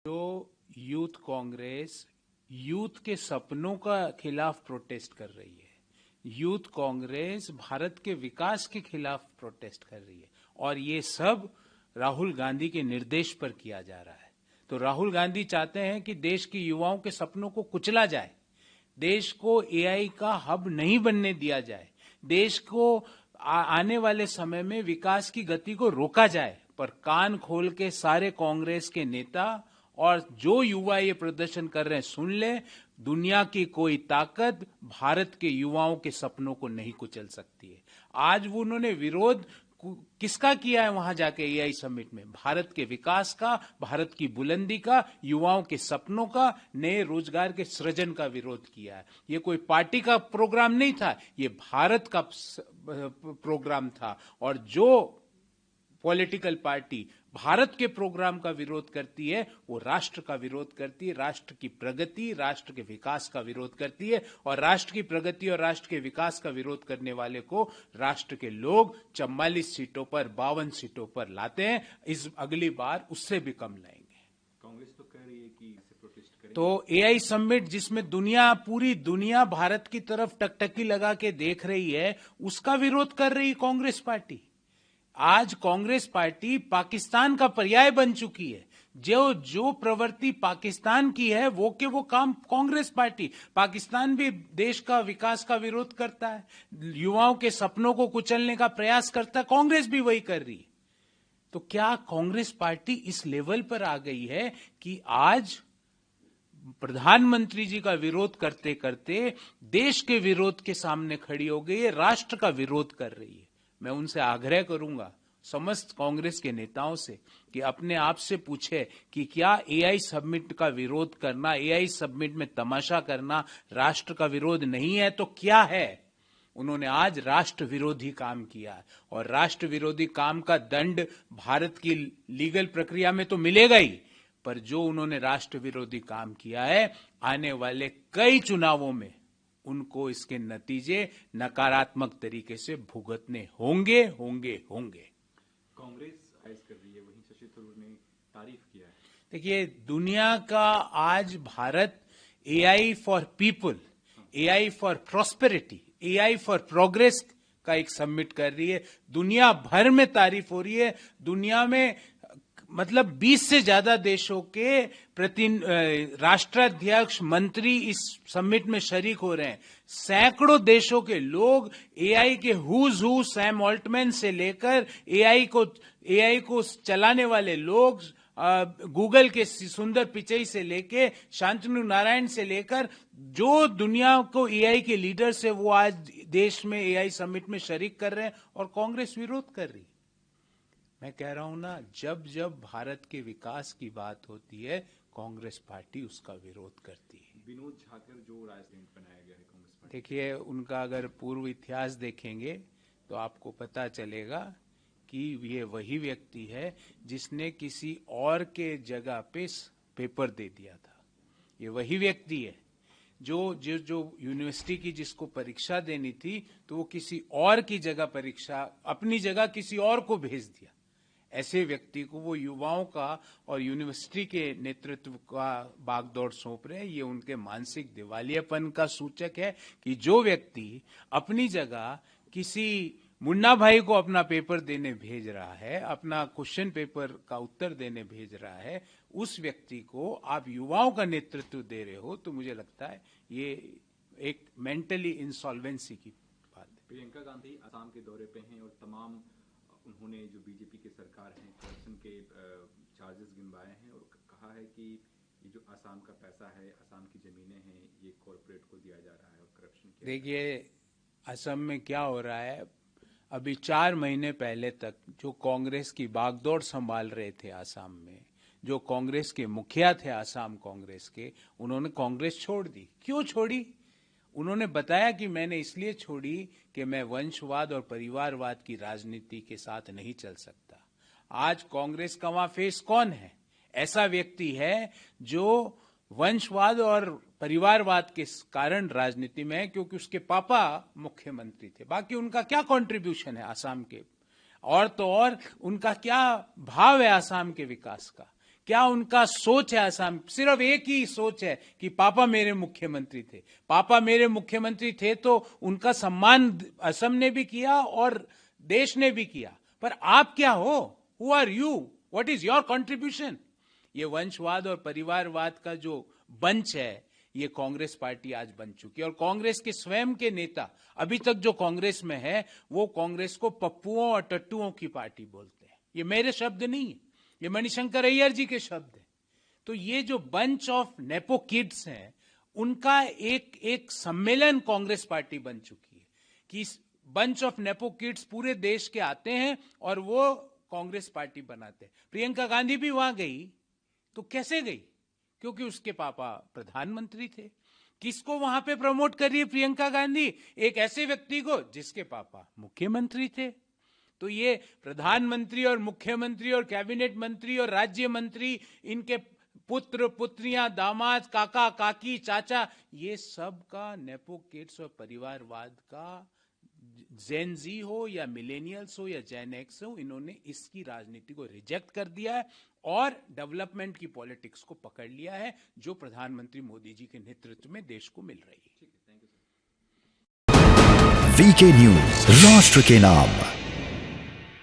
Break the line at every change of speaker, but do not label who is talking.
जो youth Congress youth के सपनों का खिलाफ प्रोटेस्ट कर रही है, यूथ कांग्रेस भारत के विकास के खिलाफ प्रोटेस्ट कर रही है, और ये सब राहुल गांधी के निर्देश पर किया जा रहा है। तो राहुल गांधी चाहते हैं कि देश के युवाओं के सपनों को कुचला जाए, देश को एआई का हब नहीं बनने दिया जाए, देश को आने वाले समय में विकास की गति को रोका जाए। पर कान खोल के सारे कांग्रेस के नेता और जो युवा ये प्रदर्शन कर रहे हैं सुन ले, दुनिया की कोई ताकत भारत के युवाओं के सपनों को नहीं कुचल सकती है। आज वो उन्होंने विरोध किसका किया है वहां जाके एआई समिट में? भारत के विकास का, भारत की बुलंदी का, युवाओं के सपनों का, नए रोजगार के सृजन का विरोध किया है। ये कोई पार्टी का प्रोग्राम नहीं था, ये भारत का प्रोग्राम था। और जो पॉलिटिकल पार्टी भारत के प्रोग्राम का विरोध करती है वो राष्ट्र का विरोध करती है, राष्ट्र की प्रगति, राष्ट्र के विकास का विरोध करती है। और राष्ट्र की प्रगति और राष्ट्र के विकास का विरोध करने वाले को राष्ट्र के लोग 44 सीटों पर, 52 सीटों पर लाते हैं। इस अगली बार उससे भी कम लाएंगे।
कांग्रेस तो कह रही है कि इसे प्रोटेस्ट करेगी।
तो एआई समिट जिसमें पूरी दुनिया भारत की तरफ टकटकी लगा के देख रही है, उसका विरोध कर रही कांग्रेस पार्टी। आज कांग्रेस पार्टी पाकिस्तान का पर्याय बन चुकी है। जो प्रवृत्ति पाकिस्तान की है वो काम कांग्रेस पार्टी। पाकिस्तान भी देश का विकास का विरोध करता है, युवाओं के सपनों को कुचलने का प्रयास करता है, कांग्रेस भी वही कर रही है। तो क्या कांग्रेस पार्टी इस लेवल पर आ गई है कि आज प्रधानमंत्री जी का विरोध करते करते देश के विरोध के सामने खड़ी हो गई है, राष्ट्र का विरोध कर रही है? मैं उनसे आग्रह करूंगा, समस्त कांग्रेस के नेताओं से, कि अपने आप से पूछे कि क्या एआई समिट का विरोध करना, एआई समिट में तमाशा करना राष्ट्र का विरोध नहीं है तो क्या है? उन्होंने आज राष्ट्र विरोधी काम किया है, और राष्ट्र विरोधी काम का दंड भारत की लीगल प्रक्रिया में तो मिलेगा ही, पर जो उन्होंने राष्ट्र विरोधी काम किया है, आने वाले कई चुनावों में उनको इसके नतीजे नकारात्मक तरीके से भुगतने होंगे।
कांग्रेस आइज कर रही है, वहीं शशि थरूर ने तारीफ किया है।
देखिए, दुनिया का आज Bharat AI for people, AI for prosperity, AI for progress का एक समिट कर रही है। दुनिया भर में तारीफ हो रही है। दुनिया में मतलब 20 से ज्यादा देशों के राष्ट्राध्यक्ष, मंत्री इस समिट में शरीक हो रहे हैं। सैकड़ों देशों के लोग एआई के हुज हू, सैम ऑल्टमैन से लेकर एआई को चलाने वाले लोग, गूगल के सुंदर पिचई से लेके शांतनु नारायण से लेकर जो दुनिया को एआई के लीडर्स है, वो आज देश में एआई समिट में शरीक कर रहे हैं, और कांग्रेस विरोध कर रही है। मैं कह रहा हूं ना, जब भारत के विकास की बात होती है, कांग्रेस पार्टी उसका विरोध करती है।
विनोद झाकर जो राजनीति बनाया गया है कांग्रेस पार्टी,
देखिए, उनका अगर पूर्व इतिहास देखेंगे तो आपको पता चलेगा कि ये वही व्यक्ति है जिसने किसी और के जगह पे पेपर दे दिया था। ये वही व्यक्ति है जो यूनिवर्सिटी की जिसको परीक्षा देनी थी, तो वो किसी और की जगह परीक्षा, अपनी जगह किसी और को भेज दिया। ऐसे व्यक्ति को वो युवाओं का और यूनिवर्सिटी के नेतृत्व का बागडोर सौंप रहे हैं। ये उनके मानसिक दिवालियापन का सूचक है कि जो व्यक्ति अपनी जगह किसी मुन्ना भाई को अपना पेपर देने भेज रहा है, अपना क्वेश्चन पेपर का उत्तर देने भेज रहा है, उस व्यक्ति को आप युवाओं का नेतृत्व दे रहे हो, तो मुझे लगता है ये एक मेंटली इंसॉल्वेंसी की बात है।
प्रियंका गांधी असम के दौरे पे हैं और तमाम उन्होंने जो बीजेपी की सरकार है करप्शन के चार्जेस गिनवाए हैं और कहा है कि ये जो असम का पैसा है, असम की जमीनें हैं, ये कॉर्पोरेट को दिया जा रहा है और करप्शन।
देखिए, असम में क्या हो रहा है, अभी 4 महीने पहले तक जो कांग्रेस की बागडोर संभाल रहे थे असम में, जो कांग्रेस के मुखिया थे असम कांग्रेस के, उन्होंने कांग्रेस छोड़ दी। क्यों छोड़ी? उन्होंने बताया कि मैंने इसलिए छोड़ी कि मैं वंशवाद और परिवारवाद की राजनीति के साथ नहीं चल सकता। आज कांग्रेस का वहां फेस कौन है? ऐसा व्यक्ति है जो वंशवाद और परिवारवाद के कारण राजनीति में है, क्योंकि उसके पापा मुख्यमंत्री थे। बाकी उनका क्या कंट्रीब्यूशन है असम के? और तो और उनका क्या भाव है असम के विकास का? क्या उनका सोच है असम? सिर्फ एक ही सोच है कि पापा मेरे मुख्यमंत्री थे, पापा मेरे मुख्यमंत्री थे तो उनका सम्मान असम ने भी किया और देश ने भी किया। पर आप क्या हो? Who are you? What is your contribution? ये वंशवाद और परिवारवाद का जो बंच है, ये कांग्रेस पार्टी आज बन चुकी है। और कांग्रेस के स्वयं के नेता अभी तक जो कांग्रेस में है, वो कांग्रेस को पप्पुओं और टट्टुओं की पार्टी बोलते हैं। ये मेरे शब्द नहीं है, ये मणिशंकर अय्यर जी के शब्द हैं। तो ये जो बंच ऑफ नेपो किड्स हैं, उनका एक सम्मेलन कांग्रेस पार्टी बन चुकी है कि बंच ऑफ नेपो किड्स पूरे देश के आते हैं और वो कांग्रेस पार्टी बनाते हैं। प्रियंका गांधी भी वहां गई, तो कैसे गई? क्योंकि उसके पापा प्रधानमंत्री थे। किसको वहां पे प्रमोट कर रही है प्रियंका गांधी? एक ऐसे व्यक्ति को जिसके पापा मुख्यमंत्री थे। तो ये प्रधानमंत्री और मुख्यमंत्री और कैबिनेट मंत्री और राज्य मंत्री, इनके पुत्र पुत्रियां, दामाद, काका काकी, चाचा, ये सब का नेपो किड्स और परिवारवाद का, जेन जी हो या मिलेनियल्स हो या जेन एक्स हो, इन्होंने इसकी राजनीति को रिजेक्ट कर दिया है और डेवलपमेंट की पॉलिटिक्स को पकड़ लिया है, जो प्रधानमंत्री मोदी जी के नेतृत्व में देश को मिल रही है।
वीके न्यूज, राष्ट्र के नाम।